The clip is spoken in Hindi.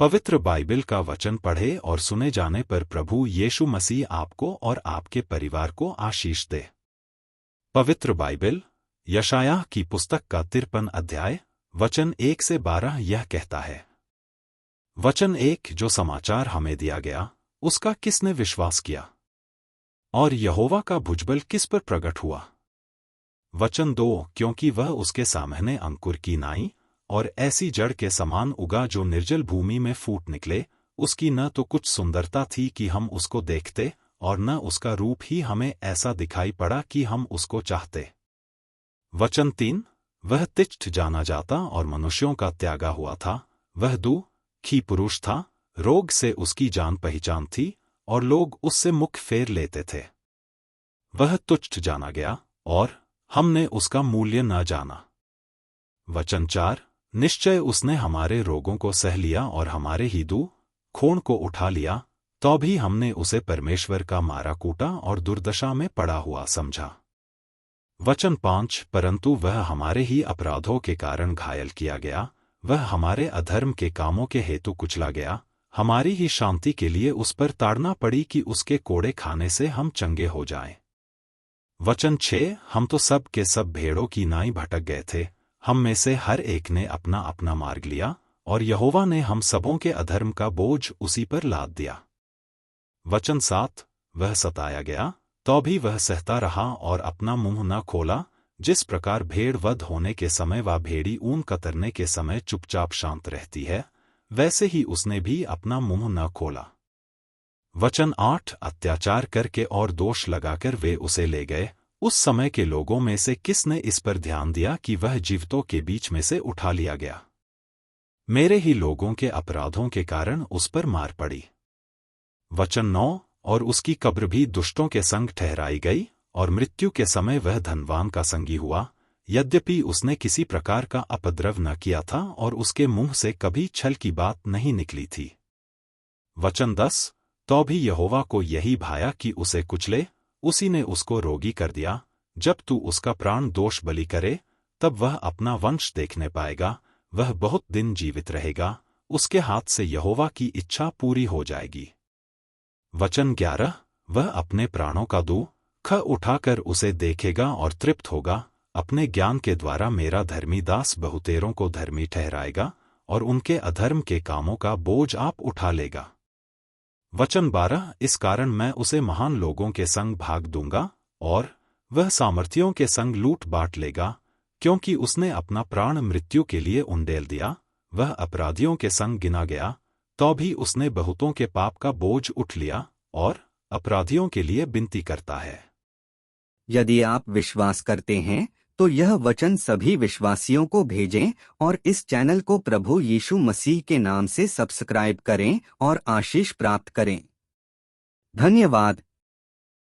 पवित्र बाइबल का वचन पढ़े और सुने जाने पर प्रभु यीशु मसीह आपको और आपके परिवार को आशीष दे। पवित्र बाइबल यशायाह की पुस्तक का 53 अध्याय वचन 1 से 12 यह कहता है। वचन 1 जो समाचार हमें दिया गया उसका किसने विश्वास किया और यहोवा का भुजबल किस पर प्रकट हुआ। वचन 2 क्योंकि वह उसके सामने अंकुर की नाई और ऐसी जड़ के समान उगा जो निर्जल भूमि में फूट निकले, उसकी न तो कुछ सुंदरता थी कि हम उसको देखते और न उसका रूप ही हमें ऐसा दिखाई पड़ा कि हम उसको चाहते। वचन 3 वह तिष्ठ जाना जाता और मनुष्यों का त्यागा हुआ था, वह दुखी पुरुष था, रोग से उसकी जान पहचान थी और लोग उससे मुख फेर लेते थे। वह तुच्छ जाना गया और हमने उसका मूल्य न जाना। वचन 4 निश्चय उसने हमारे रोगों को सह लिया और हमारे ही दुखों को उठा लिया, तो भी हमने उसे परमेश्वर का मारा कूटा और दुर्दशा में पड़ा हुआ समझा। वचन 5 परंतु वह हमारे ही अपराधों के कारण घायल किया गया, वह हमारे अधर्म के कामों के हेतु कुचला गया, हमारी ही शांति के लिए उस पर ताड़ना पड़ी कि उसके कोड़े खाने से हम चंगे हो जाएं। वचन 6 हम तो सब के सब भेड़ों की नाई भटक गए थे, हम में से हर एक ने अपना अपना मार्ग लिया और यहोवा ने हम सबों के अधर्म का बोझ उसी पर लाद दिया। वचन 7 वह सताया गया तो भी वह सहता रहा और अपना मुंह न खोला, जिस प्रकार भेड़ वध होने के समय व भेड़ी ऊन कतरने के समय चुपचाप शांत रहती है, वैसे ही उसने भी अपना मुंह न खोला। वचन 8 अत्याचार करके और दोष लगाकर वे उसे ले गए, उस समय के लोगों में से किसने इस पर ध्यान दिया कि वह जीवितों के बीच में से उठा लिया गया। मेरे ही लोगों के अपराधों के कारण उस पर मार पड़ी। वचन 9 और उसकी कब्र भी दुष्टों के संग ठहराई गई और मृत्यु के समय वह धनवान का संगी हुआ, यद्यपि उसने किसी प्रकार का उपद्रव न किया था और उसके मुंह से कभी छल की बात नहीं निकली थी। वचन 10 तो भी यहोवा को यही भाया कि उसे कुचले, उसी ने उसको रोगी कर दिया। जब तू उसका प्राण दोष बलि करे तब वह अपना वंश देखने पाएगा, वह बहुत दिन जीवित रहेगा, उसके हाथ से यहोवा की इच्छा पूरी हो जाएगी। वचन 11 वह अपने प्राणों का दुख उठाकर उसे देखेगा और तृप्त होगा, अपने ज्ञान के द्वारा मेरा धर्मी दास बहुतेरों को धर्मी ठहराएगा और उनके अधर्म के कामों का बोझ आप उठा लेगा। वचन 12 इस कारण मैं उसे महान लोगों के संग भाग दूंगा और वह सामर्थियों के संग लूट बांट लेगा, क्योंकि उसने अपना प्राण मृत्यु के लिए उंडेल दिया, वह अपराधियों के संग गिना गया, तो भी उसने बहुतों के पाप का बोझ उठ लिया और अपराधियों के लिए विनती करता है। यदि आप विश्वास करते हैं तो यह वचन सभी विश्वासियों को भेजें और इस चैनल को प्रभु यीशु मसीह के नाम से सब्सक्राइब करें और आशीष प्राप्त करें। धन्यवाद।